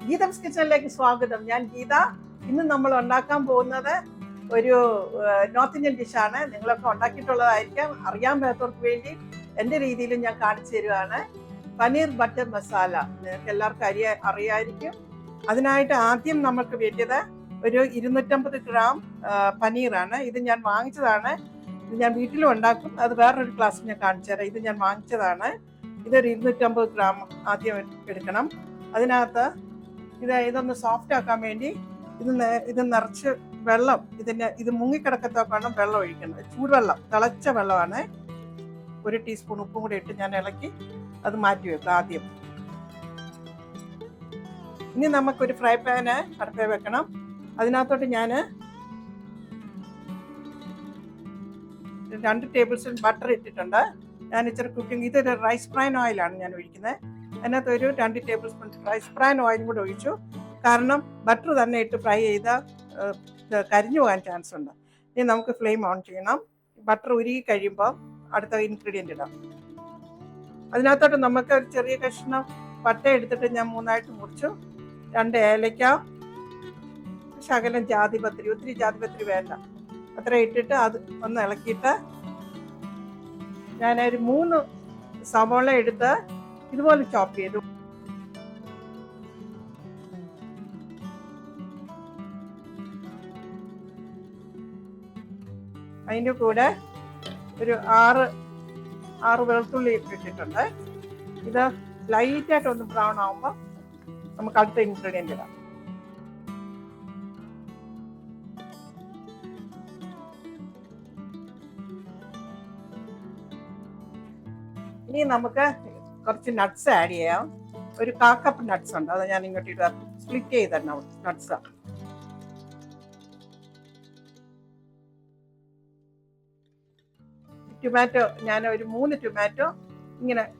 ഗീതംസ് കിച്ചണിലേക്ക് സ്വാഗതം. ഞാൻ ഗീത. ഇന്ന് നമ്മൾ ഉണ്ടാക്കാൻ പോകുന്നത് ഒരു നോർത്ത് ഇന്ത്യൻ ഡിഷാണ്. നിങ്ങളൊക്കെ ഉണ്ടാക്കിയിട്ടുള്ളതായിരിക്കാം. അറിയാൻ പറ്റാത്തവർക്ക് വേണ്ടി എൻ്റെ രീതിയിലും ഞാൻ കാണിച്ചു തരുവാണ്. പനീർ ബട്ടർ മസാല നിങ്ങൾക്ക് എല്ലാവർക്കും അറിയായിരിക്കും. അതിനായിട്ട് ആദ്യം നമുക്ക് വേണ്ടത് ഒരു 250 ഗ്രാം പനീറാണ്. ഇത് ഞാൻ വാങ്ങിച്ചതാണ്. ഇത് ഞാൻ വീട്ടിലും ഉണ്ടാക്കും. അത് വേറൊരു ക്ലാസ്സിൽ ഞാൻ കാണിച്ചു തരാം. ഇത് ഞാൻ വാങ്ങിച്ചതാണ്. ഇതൊരു 250 ഗ്രാം ആദ്യം എടുക്കണം. അതിനകത്ത് ഇതൊന്ന് സോഫ്റ്റ് ആക്കാൻ വേണ്ടി ഇത് നിറച്ച് വെള്ളം, ഇത് മുങ്ങിക്കിടക്കത്തോക്കാണ് വെള്ളം ഒഴിക്കുന്നത്. ചൂടുവെള്ളം, തിളച്ച വെള്ളമാണ്. 1 ടീസ്പൂൺ ഉപ്പും കൂടി ഇട്ട് ഞാൻ ഇളക്കി അത് മാറ്റി വെക്കാം ആദ്യം. ഇനി നമുക്കൊരു ഫ്രൈ പാന് അടുപ്പേ വെക്കണം. അതിനകത്തോട്ട് ഞാൻ 2 ടേബിൾ സ്പൂൺ ബട്ടർ ഇട്ടിട്ടുണ്ട്. ഞാൻ ഇച്ചിരി ഇതൊരു റൈസ് ബ്രാൻ ഓയിലാണ് ഞാൻ ഒഴിക്കുന്നത്. അതിനകത്ത് ഒരു 2 ടേബിൾ സ്പൂൺ റൈസ് ബ്രാൻ ഓയിലും കൂടെ ഒഴിച്ചു. കാരണം ബട്ടർ തന്നെ ഇട്ട് ഫ്രൈ ചെയ്താൽ കരിഞ്ഞു പോകാൻ ചാൻസ് ഉണ്ട്. ഇനി നമുക്ക് ഫ്ലെയിം ഓൺ ചെയ്യണം. ബട്ടർ ഉരുകി കഴിയുമ്പോൾ അടുത്ത ഇൻഗ്രീഡിയൻ്റ് ഇടാം. അതിനകത്തോട്ട് നമുക്ക് ഒരു ചെറിയ കഷ്ണം പട്ട എടുത്തിട്ട് ഞാൻ 3ആയിട്ട് മുറിച്ചു. 2 ഏലക്ക, ശകലം ജാതിപത്രി, ഒത്തിരി ജാതിപത്രി വേണ്ട, അത്ര ഇട്ടിട്ട് അത് ഒന്ന് ഇളക്കിയിട്ട് ഞാനൊരു 3 സവോള എടുത്ത് ഇതുപോലെ ചോപ്പ് ചെയ്തു. അതിൻ്റെ കൂടെ ഒരു 6 വെളുത്തുള്ളി ഇട്ടിട്ടുണ്ട്. ഇത് ലൈറ്റായിട്ട് ഒന്ന് ബ്രൗൺ ആകുമ്പോൾ നമുക്ക് അടുത്ത ഇൻഗ്രീഡിയൻ്റ് ഇടാം. ഇനി നമുക്ക് കുറച്ച് നട്ട്സ് ആഡ് ചെയ്യാം. ഒരു 1/4 കപ്പ് നട്ട്സ് ഉണ്ട്. അത് ഞാൻ ഇങ്ങോട്ട് ഇടാം. Split ചെയ്തിടണം nuts. ടൊമാറ്റോ ഞാൻ ഒരു 3 ടൊമാറ്റോ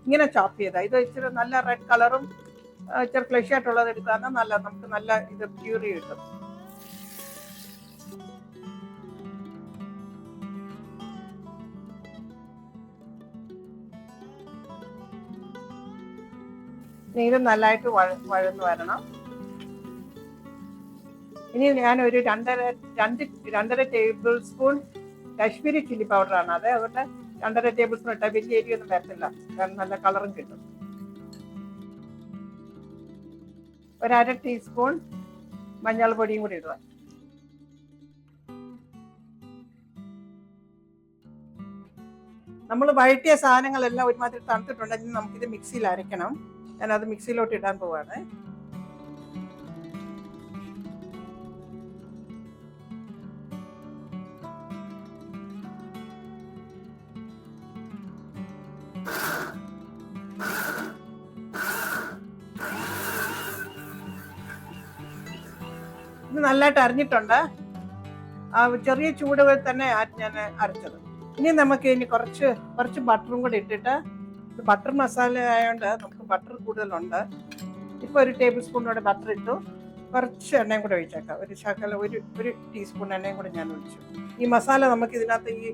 ഇങ്ങനെ ചോപ്പ് ചെയ്താൽ ഇത് ഇച്ചിരി നല്ല റെഡ് കളറും ഇച്ചിരി ഫ്ലഷ് ആയിട്ടുള്ളത് എടുക്കാന്ന് നമുക്ക് നല്ല ഇത് പ്യൂറി കിട്ടും. ഇത് നല്ലതായിട്ട് വഴന്നു വരണം. ഇനി ഞാൻ ഒരു 2.5 ടേബിൾ സ്പൂൺ കാശ്മീരി ചില്ലി പൗഡറാണ്. അതുകൊണ്ട് 2.5 ടേബിൾ സ്പൂൺ ഇട്ടാൽ വലിയ എരിയൊന്നും വരത്തില്ല, നല്ല കളറും കിട്ടും. ഒരു 1/2 ടീസ്പൂൺ മഞ്ഞൾ പൊടിയും കൂടി ഇടുക. നമ്മൾ വഴറ്റിയ സാധനങ്ങളെല്ലാം ഒരുമാതിരി തണുത്തിട്ടുണ്ടെങ്കിൽ നമുക്കിത് മിക്സിയിൽ അരയ്ക്കണം. ഞാനത് മിക്സിയിലോട്ട് ഇടാൻ പോവാണ്. ഇത് നല്ലതായിട്ട് അരിഞ്ഞിട്ടുണ്ട്. ചെറിയ ചൂട് തന്നെ ഞാൻ അരച്ചത്. ഇനി നമുക്ക് കുറച്ച് ബട്ടറും കൂടി ഇട്ടിട്ട്, ബട്ടർ മസാല ആയതുകൊണ്ട് നമുക്ക് ബട്ടർ കൂടുതലുണ്ട്. ഇപ്പോൾ 1 ടേബിൾ സ്പൂണോടെ ബട്ടർ ഇട്ടു. കുറച്ച് എണ്ണയും കൂടെ ഒഴിച്ചേക്കാം. ഒരു ടീസ്പൂൺ എണ്ണയും കൂടെ ഞാൻ ഒഴിച്ചു. ഈ മസാല നമുക്ക് ഇതിനകത്ത് ഈ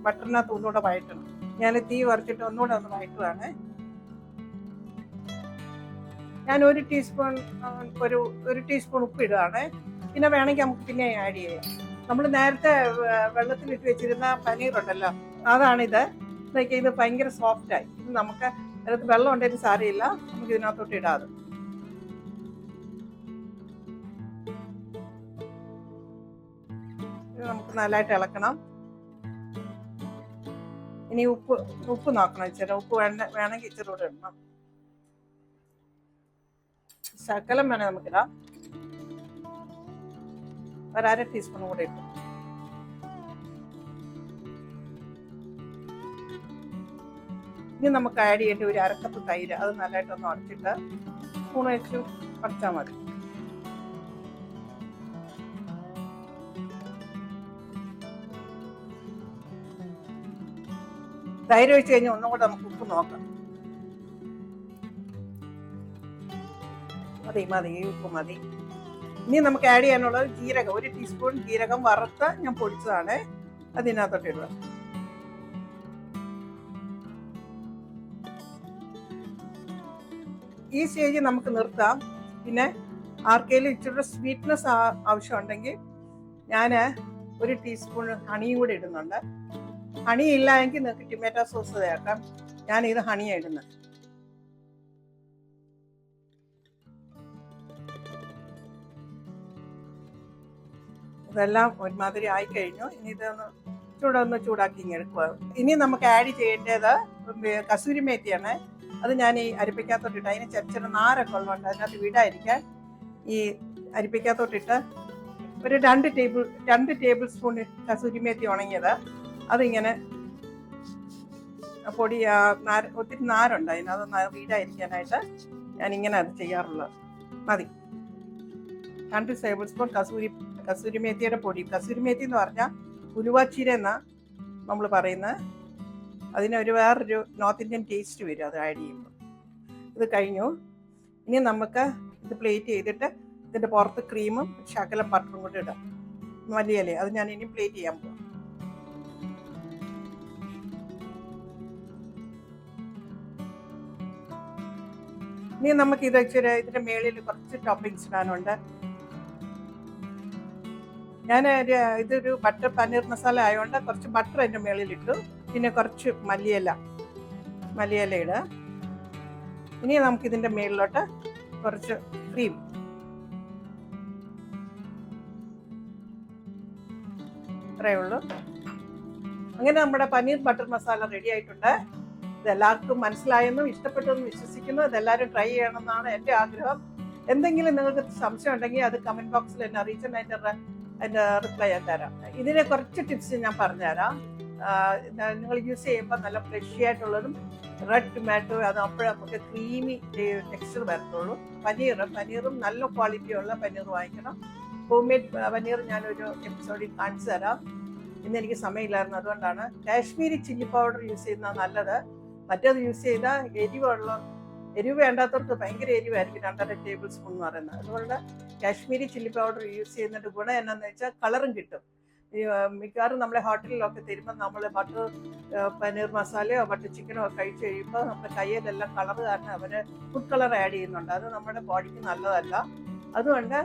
ബട്ടറിനകത്ത് ഒന്നുകൂടെ വഴറ്റണം. ഞാൻ തീ കുറച്ചിട്ട് ഒന്നുകൂടെ ഒന്ന് വഴറ്റുവാണ്. ഞാൻ ഒരു ടീസ്പൂൺ ഉപ്പ് ഇടുകയാണ്. പിന്നെ വേണമെങ്കിൽ നമുക്ക് പിന്നെ ആഡ് ചെയ്യാം. നമ്മൾ നേരത്തെ വെള്ളത്തിലിട്ട് വെച്ചിരുന്ന പനീർ ഉണ്ടല്ലോ, അതാണിത്. ഇത് ഭയങ്കര സോഫ്റ്റായി. ഇത് നമുക്ക് അതിനകത്ത് വെള്ളം ഉണ്ടെങ്കിൽ സാരമില്ല, നമുക്ക് ഇതിനകത്തോട്ട് ഇടാതെ. ഇത് നമുക്ക് നല്ലതായിട്ട് ഇളക്കണം. ഇനി ഉപ്പ് നോക്കണം. ഇച്ചിരി ഉപ്പ് വേണമെങ്കിൽ ഇച്ചിരി കൂടെ ഇടണം. ശകലം വേണേൽ നമുക്കിടാം. ഒരു 1/2 ടീസ്പൂൺ കൂടെ ഇട്ടു. ഇനി നമുക്ക് ആഡ് ചെയ്യേണ്ട ഒരു 1/2 കപ്പ് തൈര്. അത് നല്ലതായിട്ടൊന്ന് ഉടച്ചിട്ട് സ്പൂൺ വെച്ച് ഉടച്ചാൽ മതി. തൈര് ഒഴിച്ച് കഴിഞ്ഞാൽ ഒന്നും കൂടെ നമുക്ക് ഉപ്പ് നോക്കാം. മതി, ഉപ്പ് മതി. ഇനി നമുക്ക് ആഡ് ചെയ്യാനുള്ളത് ജീരകം. 1 ടീസ്പൂൺ ജീരകം വറുത്ത് ഞാൻ പൊടിച്ചതാണ്. അതിനകത്തോട്ട് ഇടുക. ഈ സ്റ്റേജിൽ നമുക്ക് നിർത്താം. പിന്നെ ആർക്കെങ്കിലും ഇച്ചിരി സ്വീറ്റ്നെസ് ആവശ്യമുണ്ടെങ്കിൽ ഞാൻ 1 ടീസ്പൂൺ ഹണിയും കൂടി ഇടുന്നുണ്ട്. ഹണി ഇല്ല എങ്കിൽ നിങ്ങൾക്ക് ടൊമാറ്റോ സോസ് ചേർക്കാം. ഞാനിത് ഹണിയാണ് ഇടുന്നത്. ഇതെല്ലാം ഒരുമാതിരി ആയിക്കഴിഞ്ഞു. ഇനി ഇതൊന്ന് ചൂടാക്കി എടുക്കുക. ഇനി നമുക്ക് ആഡ് ചെയ്യേണ്ടത് കസൂരി മേത്തിയാണ്. അത് ഞാൻ ഈ അരിപ്പയ്ക്കകത്തോട്ടിട്ട്, അതിന് ചെറിയ നാരൊക്കെ ഉള്ളതുകൊണ്ട് അതിനകത്ത് വിടാതിരിക്കാൻ ഈ അരിപ്പയ്ക്കകത്തോട്ടിട്ട് ഒരു 2 ടേബിൾ സ്പൂൺ കസൂരി മേത്തി ഉണങ്ങിയത് അതിങ്ങനെ പൊടി ഒത്തിരി നാരുണ്ട് അതിനകത്ത് വീടായിരിക്കാനായിട്ട് ഞാനിങ്ങനെ അത് ചെയ്യാറുള്ളത്. മതി. 2 ടേബിൾ സ്പൂൺ കസൂരി മേത്തിയുടെ പൊടി. കസൂരി മേത്തി എന്ന് പറഞ്ഞാൽ ഉലുവാച്ചീര എന്നാണ് നമ്മൾ പറയുന്നത്. അതിനൊരു വേറൊരു നോർത്ത് ഇന്ത്യൻ ടേസ്റ്റ് വരും അത് ആഡ് ചെയ്യുമ്പോൾ. ഇത് കഴിഞ്ഞു. ഇനി നമുക്ക് ഇത് പ്ലേറ്റ് ചെയ്തിട്ട് ഇതിൻ്റെ പുറത്ത് ക്രീമും ശകലം ബട്ടറും കൂടി ഇടാം. മല്ലിയില അത് ഞാൻ ഇനി പ്ലേറ്റ് ചെയ്യാൻ പോകും. ഇനി നമുക്ക് ഇതിൻ്റെ മേളിൽ കുറച്ച് ടോപ്പിങ്സ് ഇടാനുണ്ട്. ഞാൻ ഇതൊരു ബട്ടർ പനീർ മസാല ആയതുകൊണ്ട് കുറച്ച് ബട്ടർ അതിൻ്റെ മേളിലിട്ടു. പിന്നെ കുറച്ച് മല്ലിയില ഇടുക. ഇനി നമുക്കിതിൻ്റെ മേളിലോട്ട് കുറച്ച് ക്രീം. അത്രയേ ഉള്ളൂ. അങ്ങനെ നമ്മുടെ പനീർ ബട്ടർ മസാല റെഡി ആയിട്ടുണ്ട്. ഇതെല്ലാവർക്കും മനസ്സിലായെന്നും ഇഷ്ടപ്പെട്ടെന്നും വിശ്വസിക്കുന്നു. ഇതെല്ലാവരും ട്രൈ ചെയ്യണമെന്നാണ് എൻ്റെ ആഗ്രഹം. എന്തെങ്കിലും നിങ്ങൾക്ക് സംശയം ഉണ്ടെങ്കിൽ അത് കമൻറ്റ് ബോക്സിൽ എന്നെ അറിയിച്ചാൽ അതിൻ്റെ റിപ്ലൈ ഞാൻ തരാം. ഇതിനെ കുറച്ച് ടിപ്സ് ഞാൻ പറഞ്ഞുതരാം. നിങ്ങൾ യൂസ് ചെയ്യുമ്പോൾ നല്ല ഫ്രഷി ആയിട്ടുള്ളതും റെഡ് ടൊമാറ്റോ അത് അപ്പോഴേ നമുക്ക് ക്രീമി ടെക്സ്ചർ വരത്തുള്ളൂ. പനീറും നല്ല ക്വാളിറ്റിയുള്ള പനീർ വാങ്ങിക്കണം. ഹോം മെയ്ഡ് പനീർ ഞാനൊരു എപ്പിസോഡിൽ കാണിച്ചു തരാം. ഇന്ന് എനിക്ക് സമയമില്ലായിരുന്നു, അതുകൊണ്ടാണ്. കാശ്മീരി ചില്ലി പൗഡർ യൂസ് ചെയ്യുന്നത് നല്ലത്. മറ്റേത് യൂസ് ചെയ്താൽ എരിവ് വേണ്ടാത്തവർക്ക് ഭയങ്കര എരിവായിരിക്കും. 2.5 ടേബിൾ സ്പൂൺ എന്ന് പറയുന്നത്. അതുകൊണ്ട് കാശ്മീരി ചില്ലി പൗഡർ യൂസ് ചെയ്യുന്നതിൻ്റെ ഗുണം എന്നാന്ന് വെച്ചാൽ കളറും കിട്ടും. മിക്കവാറും നമ്മളെ ഹോട്ടലിലൊക്കെ തരുമ്പോൾ നമ്മൾ ബട്ടർ പനീർ മസാലയോ ബട്ടർ ചിക്കനോ കഴിച്ച് കഴിയുമ്പോൾ നമ്മുടെ കയ്യിലെല്ലാം കളർ കാരണം അവർ ഫുഡ് കളർ ആഡ് ചെയ്യുന്നുണ്ട്. അത് നമ്മുടെ ബോഡിക്ക് നല്ലതല്ല. അതുകൊണ്ട്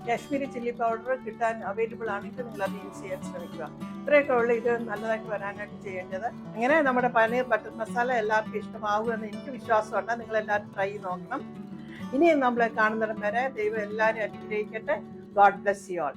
കാശ്മീരി ചില്ലി പൗഡർ കിട്ടാൻ അവൈലബിൾ ആണെങ്കിൽ നിങ്ങൾ അത് യൂസ് ചെയ്യാൻ ശ്രമിക്കുക. ഇത്രയൊക്കെ ഉള്ളു ഇത് നല്ലതായിട്ട് വരാനായിട്ട് ചെയ്യേണ്ടത്. അങ്ങനെ നമ്മുടെ പനീർ ബട്ടർ മസാല എല്ലാവർക്കും ഇഷ്ടമാകുമെന്ന് എനിക്ക് വിശ്വാസമുണ്ട്. നിങ്ങളെല്ലാവരും ട്രൈ നോക്കണം. ഇനിയും നമ്മളെ കാണുന്നിടം വരെ ദൈവം എല്ലാവരും അനുഗ്രഹിക്കട്ടെ. God bless you all.